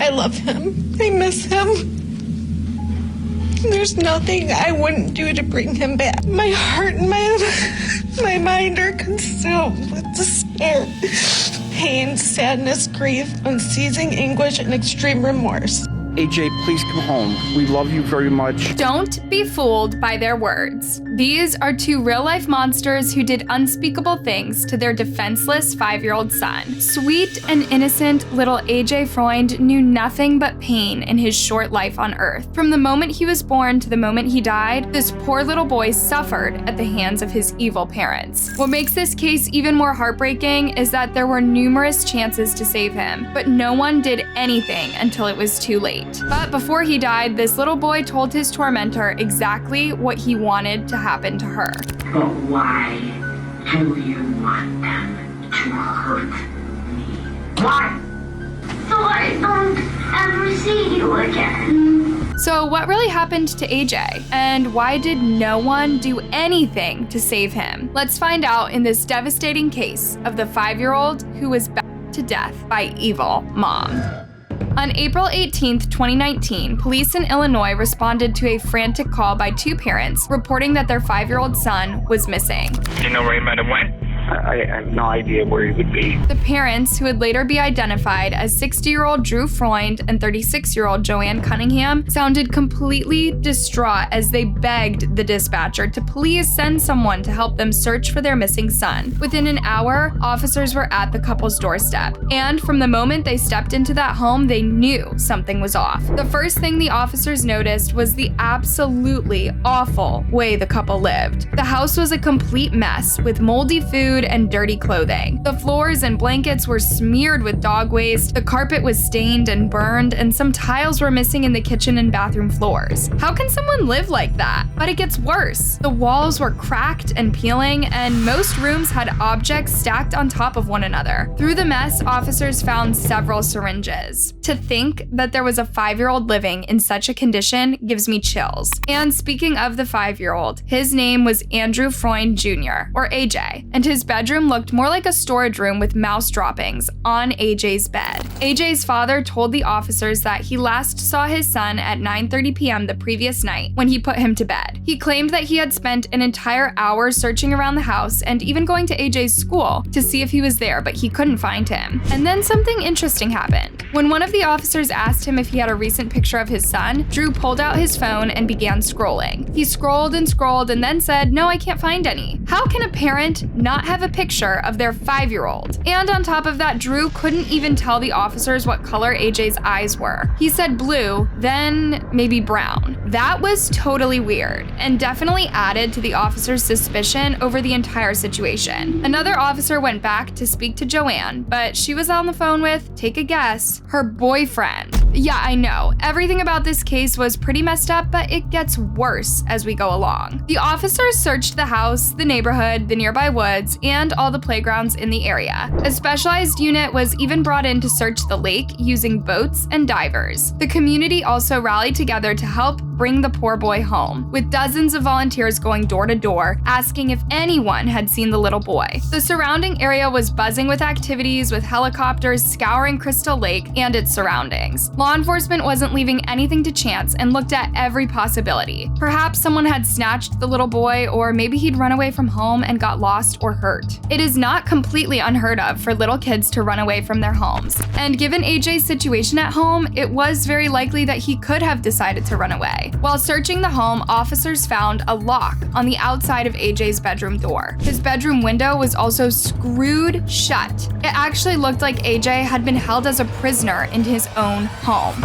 I love him. I miss him. There's nothing I wouldn't do to bring him back. My heart and my mind are consumed with despair, pain, sadness, grief, unceasing anguish, and extreme remorse. AJ, please come home. We love you very much. Don't be fooled by their words. These are two real-life monsters who did unspeakable things to their defenseless 5-year-old son. Sweet and innocent little AJ Freund knew nothing but pain in his short life on Earth. From the moment he was born to the moment he died, this poor little boy suffered at the hands of his evil parents. What makes this case even more heartbreaking is that there were numerous chances to save him, but no one did anything until it was too late. But before he died, this little boy told his tormentor exactly what he wanted to happen to her. But why do you want them to hurt me? Why? So I don't ever see you again. So what really happened to AJ? And why did no one do anything to save him? Let's find out in this devastating case of the 5-year-old who was battered to death by evil mom. On April 18, 2019, police in Illinois responded to a frantic call by two parents reporting that their 5-year-old son was missing. Do you know where he might have went? I have no idea where he would be. The parents, who would later be identified as 60-year-old Drew Freund and 36-year-old Joanne Cunningham, sounded completely distraught as they begged the dispatcher to please send someone to help them search for their missing son. Within an hour, officers were at the couple's doorstep, and from the moment they stepped into that home, they knew something was off. The first thing the officers noticed was the absolutely awful way the couple lived. The house was a complete mess with moldy food and dirty clothing. The floors and blankets were smeared with dog waste, the carpet was stained and burned, and some tiles were missing in the kitchen and bathroom floors. How can someone live like that? But it gets worse. The walls were cracked and peeling, and most rooms had objects stacked on top of one another. Through the mess, officers found several syringes. To think that there was a 5-year-old living in such a condition gives me chills. And speaking of the 5-year-old, his name was Andrew Freund Jr., or AJ, and his bedroom looked more like a storage room with mouse droppings on AJ's bed. AJ's father told the officers that he last saw his son at 9:30 p.m. the previous night when he put him to bed. He claimed that he had spent an entire hour searching around the house and even going to AJ's school to see if he was there, but he couldn't find him. And then something interesting happened. When one of the officers asked him if he had a recent picture of his son, Drew pulled out his phone and began scrolling. He scrolled and then said, "No, I can't find any." How can a parent not have a picture of their 5-year-old? And on top of that, Drew couldn't even tell the officers what color AJ's eyes were. He said blue, then maybe brown. That was totally weird and definitely added to the officers' suspicion over the entire situation. Another officer went back to speak to Joanne, but she was on the phone with, take a guess, her boyfriend. Yeah, I know, everything about this case was pretty messed up, but it gets worse as we go along. The officers searched the house, the neighborhood, the nearby woods, and all the playgrounds in the area. A specialized unit was even brought in to search the lake using boats and divers. The community also rallied together to help bring the poor boy home, with dozens of volunteers going door to door, asking if anyone had seen the little boy. The surrounding area was buzzing with activities, with helicopters scouring Crystal Lake and its surroundings. Law enforcement wasn't leaving anything to chance and looked at every possibility. Perhaps someone had snatched the little boy, or maybe he'd run away from home and got lost or hurt. It is not completely unheard of for little kids to run away from their homes, and given AJ's situation at home, it was very likely that he could have decided to run away. While searching the home, officers found a lock on the outside of AJ's bedroom door. His bedroom window was also screwed shut. It actually looked like AJ had been held as a prisoner in his own home.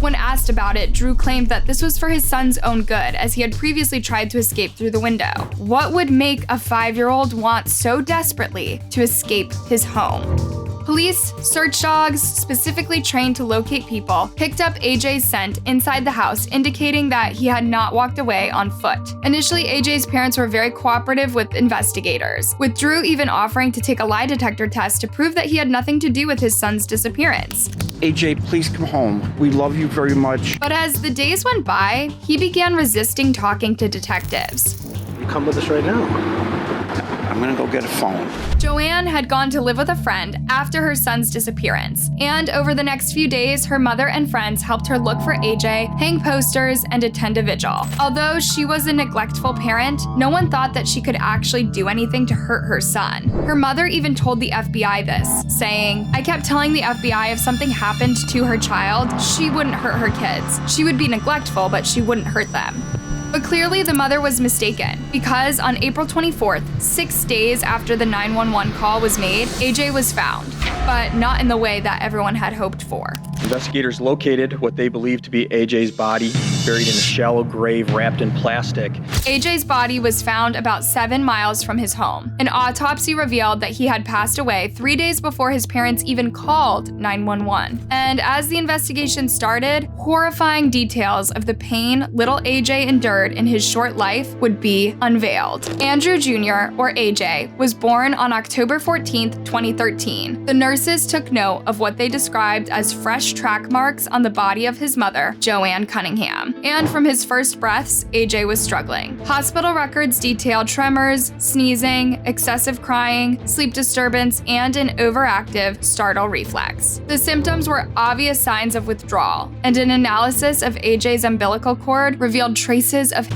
When asked about it, Drew claimed that this was for his son's own good, as he had previously tried to escape through the window. What would make a 5-year-old want so desperately to escape his home? Police, search dogs, specifically trained to locate people, picked up AJ's scent inside the house, indicating that he had not walked away on foot. Initially, AJ's parents were very cooperative with investigators, with Drew even offering to take a lie detector test to prove that he had nothing to do with his son's disappearance. AJ, please come home. We love you very much. But as the days went by, he began resisting talking to detectives. You come with us right now. I'm gonna go get a phone. Joanne had gone to live with a friend after her son's disappearance, and over the next few days, her mother and friends helped her look for AJ, hang posters, and attend a vigil. Although she was a neglectful parent, no one thought that she could actually do anything to hurt her son. Her mother even told the FBI this, saying, "I kept telling the FBI if something happened to her child, she wouldn't hurt her kids. She would be neglectful, but she wouldn't hurt them." But clearly the mother was mistaken, because on April 24th, 6 days after the 911 call was made, AJ was found, but not in the way that everyone had hoped for. Investigators located what they believed to be AJ's body, buried in a shallow grave wrapped in plastic. AJ's body was found about 7 miles from his home. An autopsy revealed that he had passed away 3 days before his parents even called 911. And as the investigation started, horrifying details of the pain little AJ endured in his short life would be unveiled. Andrew Jr., or AJ, was born on October 14th, 2013. The nurses took note of what they described as fresh track marks on the body of his mother, Joanne Cunningham. And from his first breaths, AJ was struggling. Hospital records detailed tremors, sneezing, excessive crying, sleep disturbance, and an overactive startle reflex. The symptoms were obvious signs of withdrawal, and an analysis of AJ's umbilical cord revealed traces of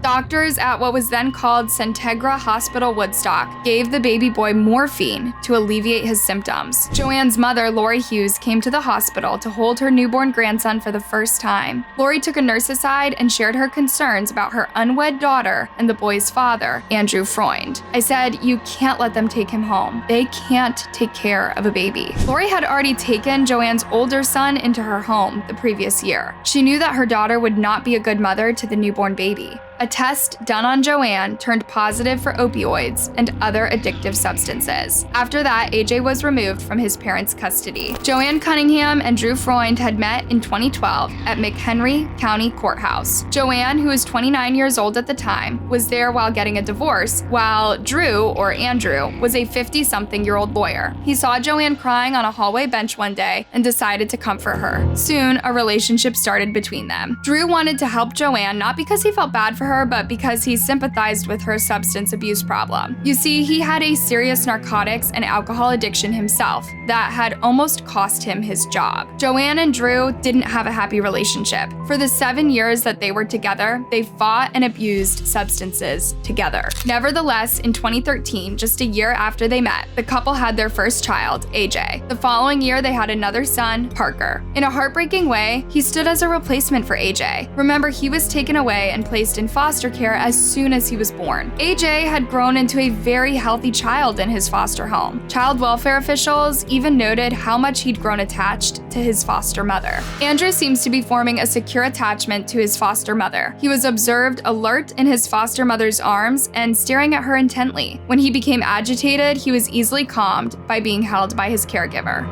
doctors at what was then called Centegra Hospital Woodstock gave the baby boy morphine to alleviate his symptoms. Joanne's mother, Lori Hughes, came to the hospital to hold her newborn grandson for the first time. Lori took a nurse aside and shared her concerns about her unwed daughter and the boy's father, Andrew Freund. "I said, you can't let them take him home. They can't take care of a baby." Lori had already taken Joanne's older son into her home the previous year. She knew that her daughter would not be a good mother to the newborn baby. A test done on Joanne turned positive for opioids and other addictive substances. After that, AJ was removed from his parents' custody. Joanne Cunningham and Drew Freund had met in 2012 at McHenry County Courthouse. Joanne, who was 29 years old at the time, was there while getting a divorce, while Drew, or Andrew, was a 50-something-year-old lawyer. He saw Joanne crying on a hallway bench one day and decided to comfort her. Soon, a relationship started between them. Drew wanted to help Joanne not because he felt bad for her, but because he sympathized with her substance abuse problem. You see, he had a serious narcotics and alcohol addiction himself that had almost cost him his job. Joanne and Drew didn't have a happy relationship. For the 7 years that they were together, they fought and abused substances together. Nevertheless, in 2013, just a year after they met, the couple had their first child, AJ. The following year, they had another son, Parker. In a heartbreaking way, he stood as a replacement for AJ. Remember, he was taken away and placed in foster care as soon as he was born. AJ had grown into a very healthy child in his foster home. Child welfare officials even noted how much he'd grown attached to his foster mother. Andrew seems to be forming a secure attachment to his foster mother. He was observed alert in his foster mother's arms and staring at her intently. When he became agitated, he was easily calmed by being held by his caregiver.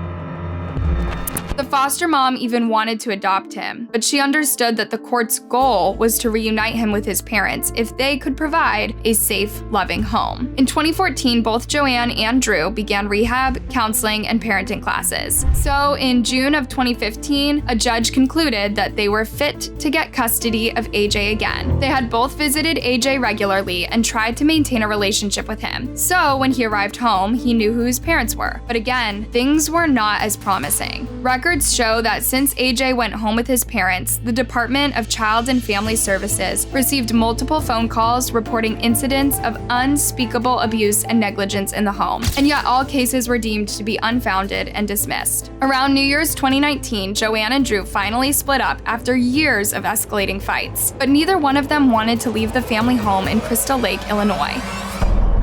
The foster mom even wanted to adopt him, but she understood that the court's goal was to reunite him with his parents if they could provide a safe, loving home. In 2014, both Joanne and Drew began rehab, counseling, and parenting classes. So in June of 2015, a judge concluded that they were fit to get custody of AJ again. They had both visited AJ regularly and tried to maintain a relationship with him. So when he arrived home, he knew who his parents were. But again, things were not as promising. Records show that since AJ went home with his parents, the Department of Child and Family Services received multiple phone calls reporting incidents of unspeakable abuse and negligence in the home, and yet all cases were deemed to be unfounded and dismissed. Around New Year's 2019, Joanne and Drew finally split up after years of escalating fights, but neither one of them wanted to leave the family home in Crystal Lake, Illinois.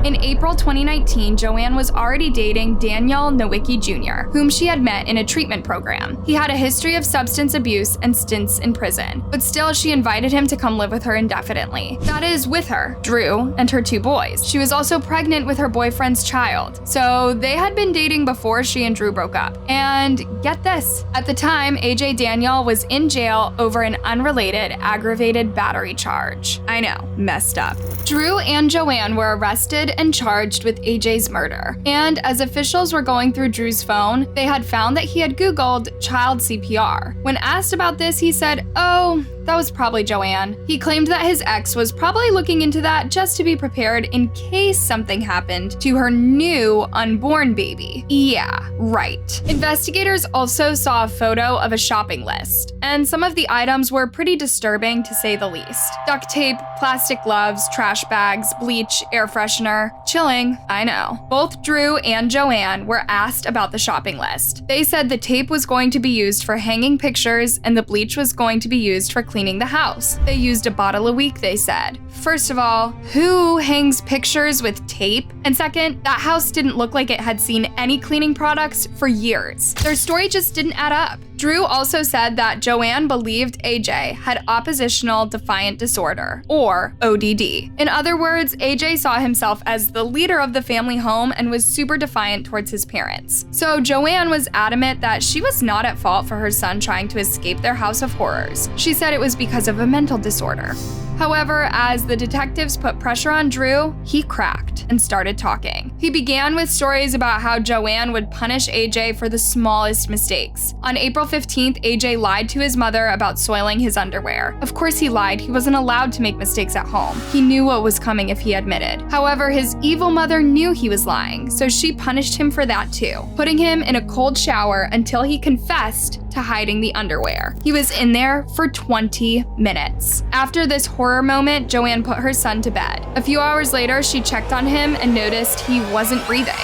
In April 2019, Joanne was already dating Daniel Nowicki Jr., whom she had met in a treatment program. He had a history of substance abuse and stints in prison, but still she invited him to come live with her indefinitely. That is, with her, Drew, and her 2 boys. She was also pregnant with her boyfriend's child, so they had been dating before she and Drew broke up. And get this, at the time, AJ Daniel was in jail over an unrelated aggravated battery charge. I know, messed up. Drew and Joanne were arrested and charged with AJ's murder. And as officials were going through Drew's phone, they had found that he had Googled child CPR. When asked about this, he said, "Oh, that was probably Joanne. He claimed that his ex was probably looking into that just to be prepared in case something happened to her new unborn baby. Yeah, right. Investigators also saw a photo of a shopping list, and some of the items were pretty disturbing to say the least. Duct tape, plastic gloves, trash bags, bleach, air freshener. Chilling, I know. Both Drew and Joanne were asked about the shopping list. They said the tape was going to be used for hanging pictures and the bleach was going to be used for cleaning the house. They used a bottle a week, they said. First of all, who hangs pictures with tape? And second, that house didn't look like it had seen any cleaning products for years. Their story just didn't add up. Drew also said that Joanne believed AJ had oppositional defiant disorder, or ODD. In other words, AJ saw himself as the leader of the family home and was super defiant towards his parents. So Joanne was adamant that she was not at fault for her son trying to escape their house of horrors. She said it was because of a mental disorder. However, as the detectives put pressure on Drew, he cracked and started talking. He began with stories about how Joanne would punish AJ for the smallest mistakes. On April 15th, AJ lied to his mother about soiling his underwear. Of course he lied, he wasn't allowed to make mistakes at home. He knew what was coming if he admitted. However, his evil mother knew he was lying, so she punished him for that too, putting him in a cold shower until he confessed to hiding the underwear. He was in there for 20 minutes. After this horror moment, Joanne put her son to bed. A few hours later, she checked on him and noticed he wasn't breathing.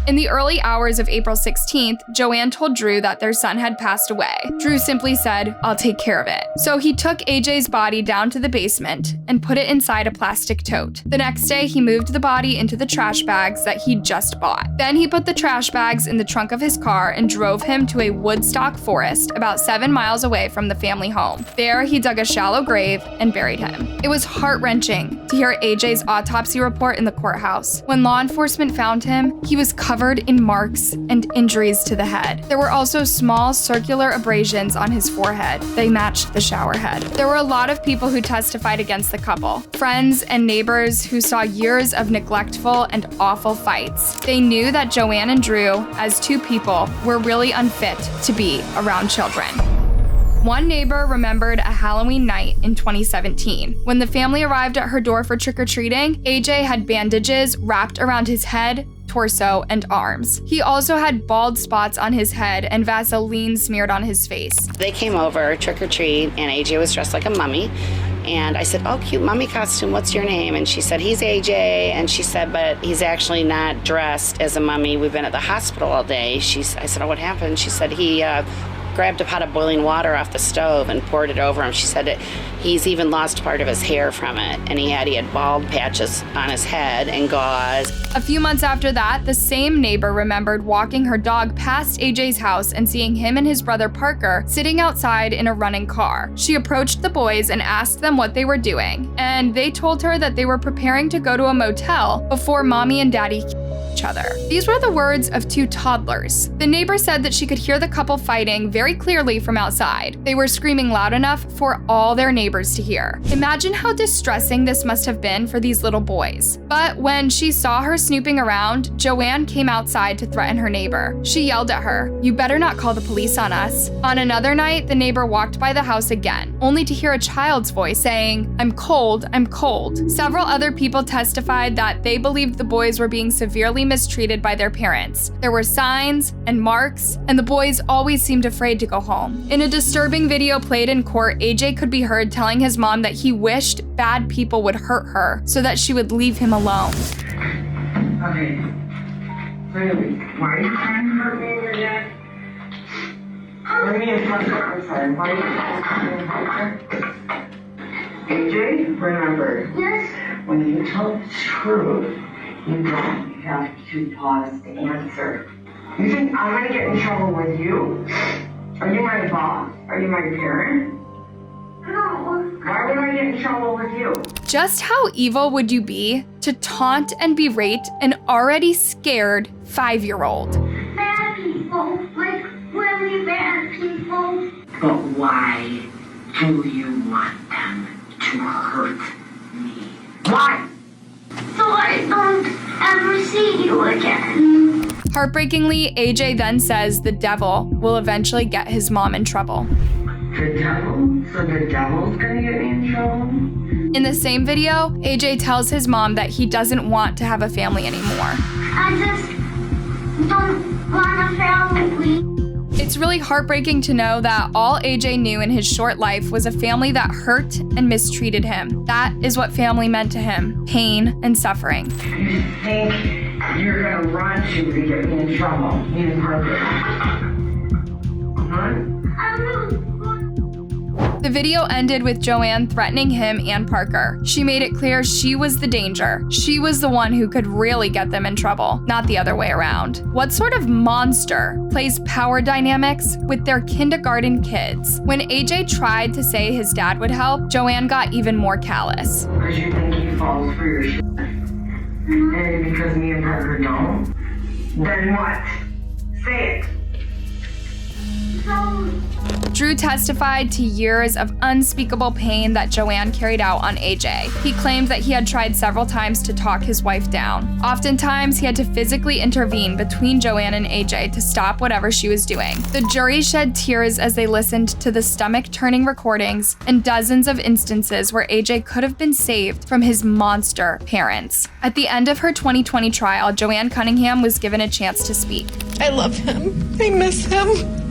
In the early hours of April 16th, Joanne told Drew that their son had passed away. Drew simply said, "I'll take care of it." So he took AJ's body down to the basement and put it inside a plastic tote. The next day, he moved the body into the trash bags that he'd just bought. Then he put the trash bags in the trunk of his car and drove him to a woodstock forest about 7 miles away from the family home. There, he dug a shallow grave and buried him. It was heart-wrenching to hear AJ's autopsy report in the courthouse. When law enforcement found him, he was covered in marks and injuries to the head. There were also small circular abrasions on his forehead. They matched the shower head. There were a lot of people who testified against the couple. Friends and neighbors who saw years of neglectful and awful fights. They knew that Joanne and Drew, as two people, were really unfit to be around children. One neighbor remembered a Halloween night in 2017. When the family arrived at her door for trick-or-treating, AJ had bandages wrapped around his head, torso, and arms. He also had bald spots on his head and Vaseline smeared on his face. They came over, trick-or-treat, and AJ was dressed like a mummy. And I said, "Oh, cute mummy costume, what's your name?" And she said, "He's AJ." And she said, "But he's actually not dressed as a mummy. We've been at the hospital all day." I said, "Oh, what happened?" She said, "He grabbed a pot of boiling water off the stove and poured it over him." She said that he's even lost part of his hair from it, and he had bald patches on his head and gauze. A few months after that, the same neighbor remembered walking her dog past AJ's house and seeing him and his brother Parker sitting outside in a running car. She approached the boys and asked them what they were doing, and they told her that they were preparing to go to a motel before mommy and daddy each other. These were the words of two toddlers. The neighbor said that she could hear the couple fighting very clearly from outside. They were screaming loud enough for all their neighbors to hear. Imagine how distressing this must have been for these little boys. But when she saw her snooping around, Joanne came outside to threaten her neighbor. She yelled at her, "You better not call the police on us." On another night, the neighbor walked by the house again, only to hear a child's voice saying, "I'm cold, I'm cold." Several other people testified that they believed the boys were being severely mistreated by their parents. There were signs and marks, and the boys always seemed afraid to go home. In a disturbing video played in court, AJ could be heard telling his mom that he wished bad people would hurt her so that she would leave him alone. Okay. Really? Why are you trying to hurt me with that? Let me address it. I'm sorry. Why are you trying to hurt me? AJ, remember. Yes. When you tell the truth, you don't have to pause to answer. You think I'm gonna get in trouble with you? Are you my boss? Are you my parent? No. Why would I get in trouble with you? Just how evil would you be to taunt and berate an already scared 5-year-old? Bad people, like really bad people. But why do you want them to hurt me? Why? So I don't ever see you again. Heartbreakingly, AJ then says the devil will eventually get his mom in trouble. The devil? So the devil's gonna get me in trouble? In the same video, AJ tells his mom that he doesn't want to have a family anymore. I just don't want a family. It's really heartbreaking to know that all AJ knew in his short life was a family that hurt and mistreated him. That is what family meant to him: pain and suffering. You think you're gonna run to get me in trouble, me and Parker? Huh? The video ended with Joanne threatening him and Parker. She made it clear she was the danger. She was the one who could really get them in trouble, not the other way around. What sort of monster plays power dynamics with their kindergarten kids? When AJ tried to say his dad would help, Joanne got even more callous. Because you think he falls for your shit? And because me and Parker don't? Then what? Say it. Drew testified to years of unspeakable pain that Joanne carried out on AJ. He claimed that he had tried several times to talk his wife down. Oftentimes, he had to physically intervene between Joanne and AJ to stop whatever she was doing. The jury shed tears as they listened to the stomach-turning recordings and dozens of instances where AJ could have been saved from his monster parents. At the end of her 2020 trial, Joanne Cunningham was given a chance to speak. I love him. I miss him.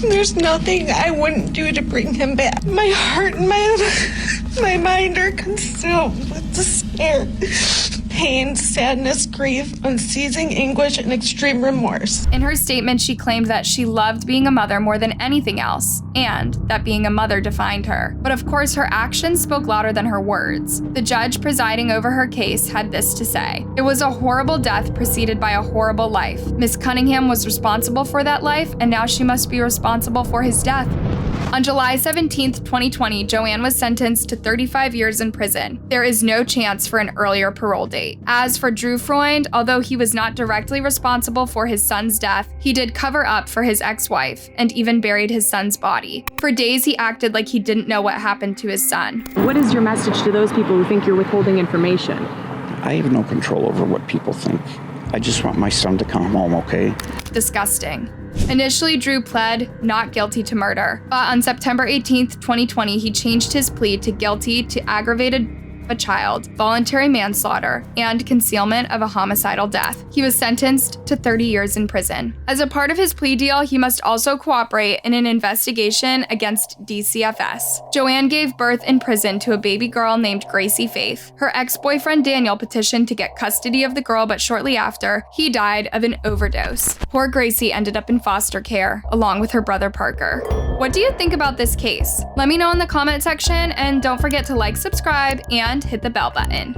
There's nothing I wouldn't do to bring him back. My heart and my mind are consumed with despair, pain, sadness, grief, unceasing anguish, and extreme remorse. In her statement, she claimed that she loved being a mother more than anything else, and that being a mother defined her. But of course, her actions spoke louder than her words. The judge presiding over her case had this to say: "It was a horrible death preceded by a horrible life. Miss Cunningham was responsible for that life, and now she must be responsible for his death." On July 17th, 2020, Joanne was sentenced to 35 years in prison. There is no chance for an earlier parole date. As for Drew Freund, although he was not directly responsible for his son's death, he did cover up for his ex-wife and even buried his son's body. For days, he acted like he didn't know what happened to his son. What is your message to those people who think you're withholding information? I have no control over what people think. I just want my son to come home, okay? Disgusting. Initially, Drew pled not guilty to murder, but on September 18th, 2020, he changed his plea to guilty to aggravated a child, voluntary manslaughter, and concealment of a homicidal death. He was sentenced to 30 years in prison. As a part of his plea deal, he must also cooperate in an investigation against DCFS. Joanne gave birth in prison to a baby girl named Gracie Faith. Her ex-boyfriend Daniel petitioned to get custody of the girl, but shortly after, he died of an overdose. Poor Gracie ended up in foster care, along with her brother Parker. What do you think about this case? Let me know in the comment section, and don't forget to like, subscribe, and hit the bell button.